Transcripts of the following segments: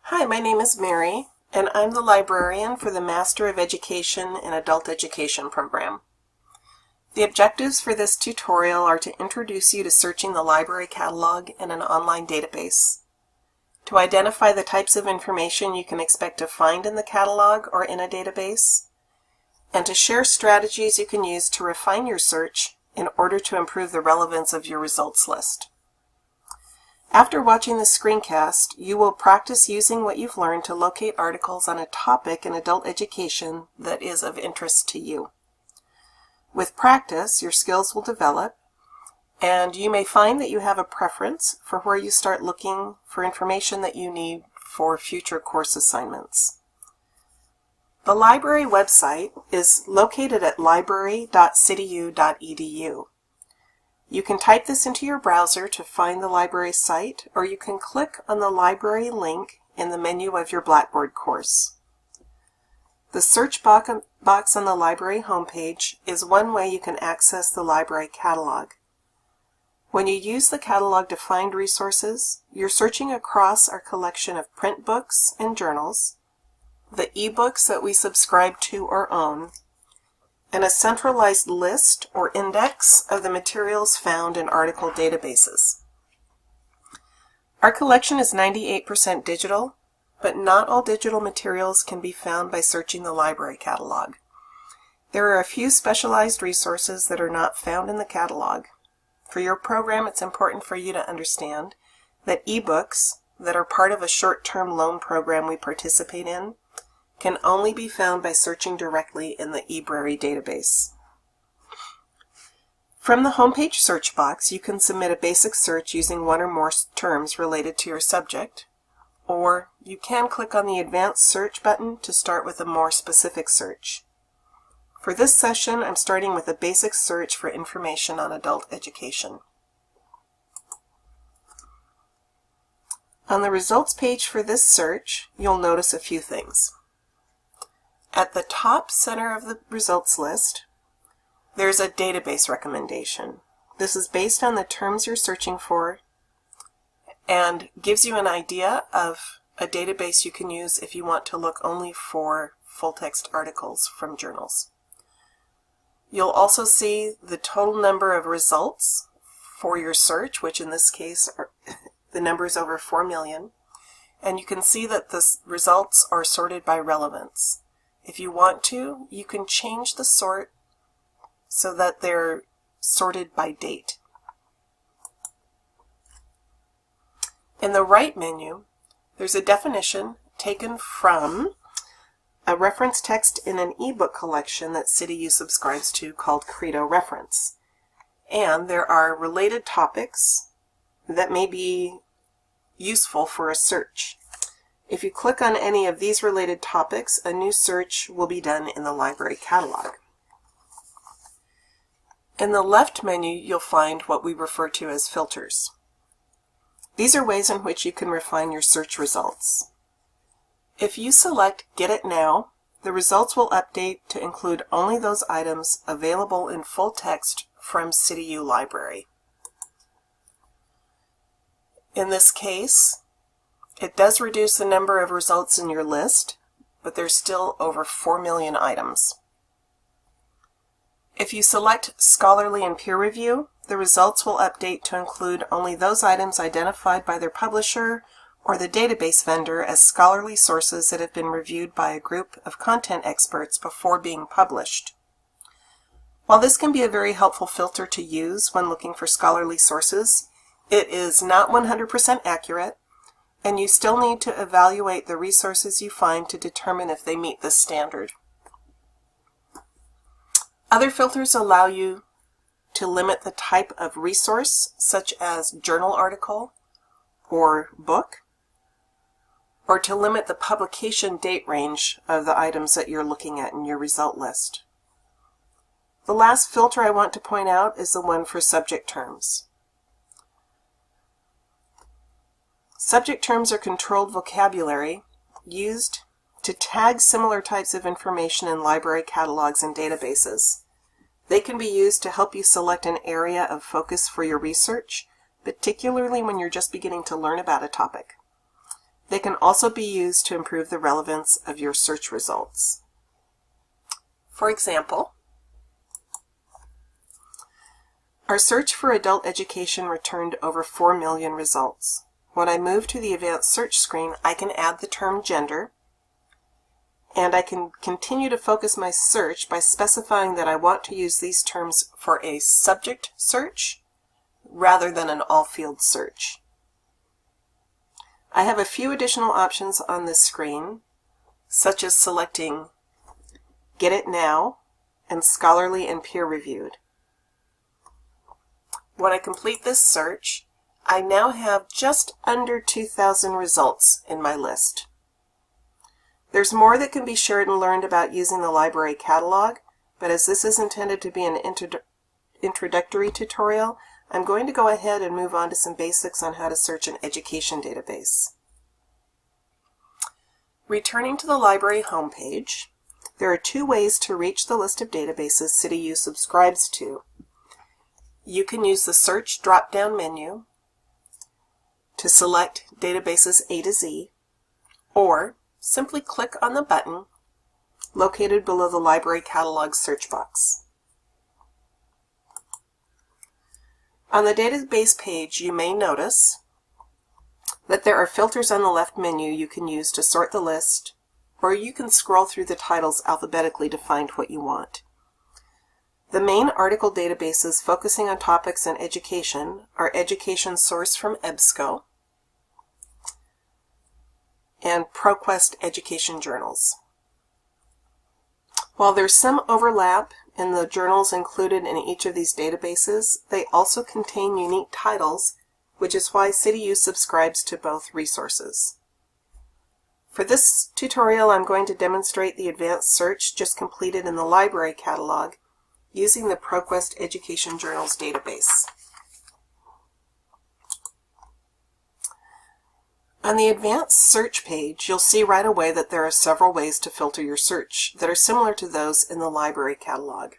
Hi, my name is Mary, and I'm the librarian for the Master of Education in Adult Education program. The objectives for this tutorial are to introduce you to searching the library catalog in an online database, to identify the types of information you can expect to find in the catalog or in a database, and to share strategies you can use to refine your search in order to improve the relevance of your results list. After watching the screencast, you will practice using what you've learned to locate articles on a topic in adult education that is of interest to you. With practice, your skills will develop, and you may find that you have a preference for where you start looking for information that you need for future course assignments. The library website is located at library.cityu.edu. You can type this into your browser to find the library site, or you can click on the library link in the menu of your Blackboard course. The search box on the library homepage is one way you can access the library catalog. When you use the catalog to find resources, you're searching across our collection of print books and journals, the e-books that we subscribe to or own, and a centralized list or index of the materials found in article databases. Our collection is 98% digital, but not all digital materials can be found by searching the library catalog. There are a few specialized resources that are not found in the catalog. For your program, it's important for you to understand that e-books that are part of a short-term loan program we participate in can only be found by searching directly in the eBrary database. From the homepage search box, you can submit a basic search using one or more terms related to your subject, or you can click on the Advanced Search button to start with a more specific search. For this session, I'm starting with a basic search for information on adult education. On the results page for this search, you'll notice a few things. At the top center of the results list, there's a database recommendation. This is based on the terms you're searching for and gives you an idea of a database you can use if you want to look only for full-text articles from journals. You'll also see the total number of results for your search, which in this case are the number is over 4 million, and you can see that the results are sorted by relevance. If you want to, you can change the sort so that they're sorted by date. In the right menu, there's a definition taken from a reference text in an ebook collection that CityU subscribes to called Credo Reference. And there are related topics that may be useful for a search. If you click on any of these related topics, a new search will be done in the library catalog. In the left menu, you'll find what we refer to as filters. These are ways in which you can refine your search results. If you select Get It Now, the results will update to include only those items available in full text from CityU Library. In this case, it does reduce the number of results in your list, but there's still over 4 million items. If you select Scholarly and Peer Review, the results will update to include only those items identified by their publisher or the database vendor as scholarly sources that have been reviewed by a group of content experts before being published. While this can be a very helpful filter to use when looking for scholarly sources, it is not 100% accurate, and you still need to evaluate the resources you find to determine if they meet this standard. Other filters allow you to limit the type of resource, such as journal article or book, or to limit the publication date range of the items that you're looking at in your result list. The last filter I want to point out is the one for subject terms. Subject terms are controlled vocabulary used to tag similar types of information in library catalogs and databases. They can be used to help you select an area of focus for your research, particularly when you're just beginning to learn about a topic. They can also be used to improve the relevance of your search results. For example, our search for adult education returned over 4 million results. When I move to the advanced search screen, I can add the term gender, and I can continue to focus my search by specifying that I want to use these terms for a subject search rather than an all-field search. I have a few additional options on this screen, such as selecting Get It Now and Scholarly and Peer-Reviewed. When I complete this search, I now have just under 2,000 results in my list. There's more that can be shared and learned about using the library catalog, but as this is intended to be an introductory tutorial, I'm going to go ahead and move on to some basics on how to search an education database. Returning to the library homepage, there are 2 ways to reach the list of databases CityU subscribes to. You can use the Search drop-down menu to select databases A to Z, or simply click on the button located below the library catalog search box. On the database page, you may notice that there are filters on the left menu you can use to sort the list, or you can scroll through the titles alphabetically to find what you want. The main article databases focusing on topics in education are Education Source from EBSCO and ProQuest Education Journals. While there's some overlap in the journals included in each of these databases, they also contain unique titles, which is why CityU subscribes to both resources. For this tutorial, I'm going to demonstrate the advanced search just completed in the library catalog using the ProQuest Education Journals database. On the advanced search page, you'll see right away that there are several ways to filter your search that are similar to those in the library catalog.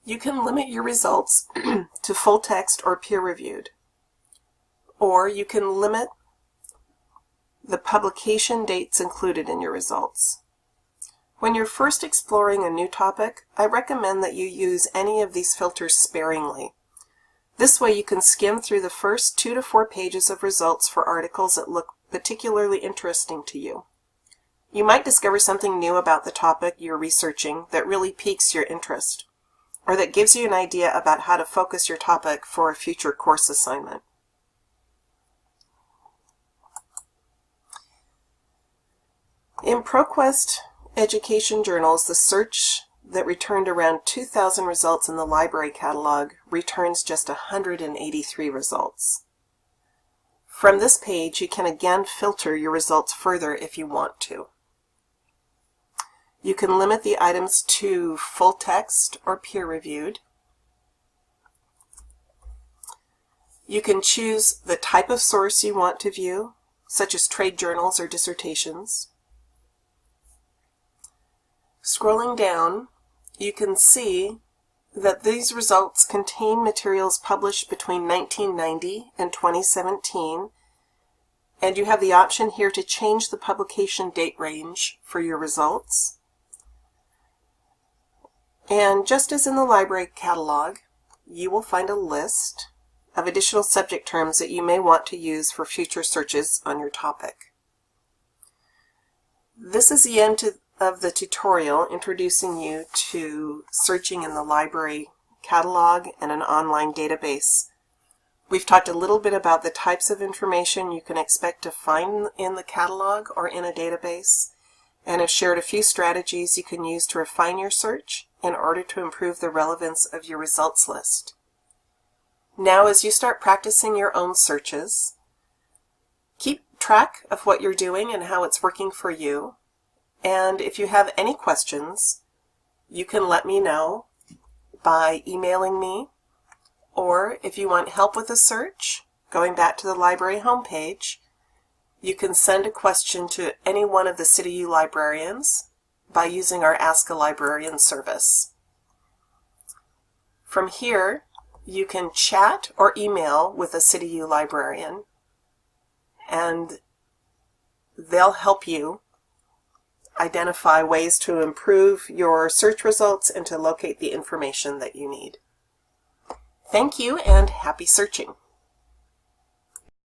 You can limit your results to full text or peer-reviewed, or you can limit the publication dates included in your results. When you're first exploring a new topic, I recommend that you use any of these filters sparingly. This way you can skim through the first 2 to 4 pages of results for articles that look particularly interesting to you. You might discover something new about the topic you're researching that really piques your interest, or that gives you an idea about how to focus your topic for a future course assignment. In ProQuest Education Journals, the search that returned around 2,000 results in the library catalog returns just 183 results. From this page, you can again filter your results further if you want to. You can limit the items to full text or peer-reviewed. You can choose the type of source you want to view, such as trade journals or dissertations. Scrolling down, you can see that these results contain materials published between 1990 and 2017, and you have the option here to change the publication date range for your results. And just as in the library catalog, you will find a list of additional subject terms that you may want to use for future searches on your topic. This is the end of the tutorial introducing you to searching in the library catalog and an online database. We've talked a little bit about the types of information you can expect to find in the catalog or in a database, and have shared a few strategies you can use to refine your search in order to improve the relevance of your results list. Now, as you start practicing your own searches, keep track of what you're doing and how it's working for you. And if you have any questions, you can let me know by emailing me, or if you want help with a search, going back to the library homepage, you can send a question to any one of the CityU librarians by using our Ask a Librarian service. From here, you can chat or email with a CityU librarian, and they'll help you identify ways to improve your search results and to locate the information that you need. Thank you and happy searching!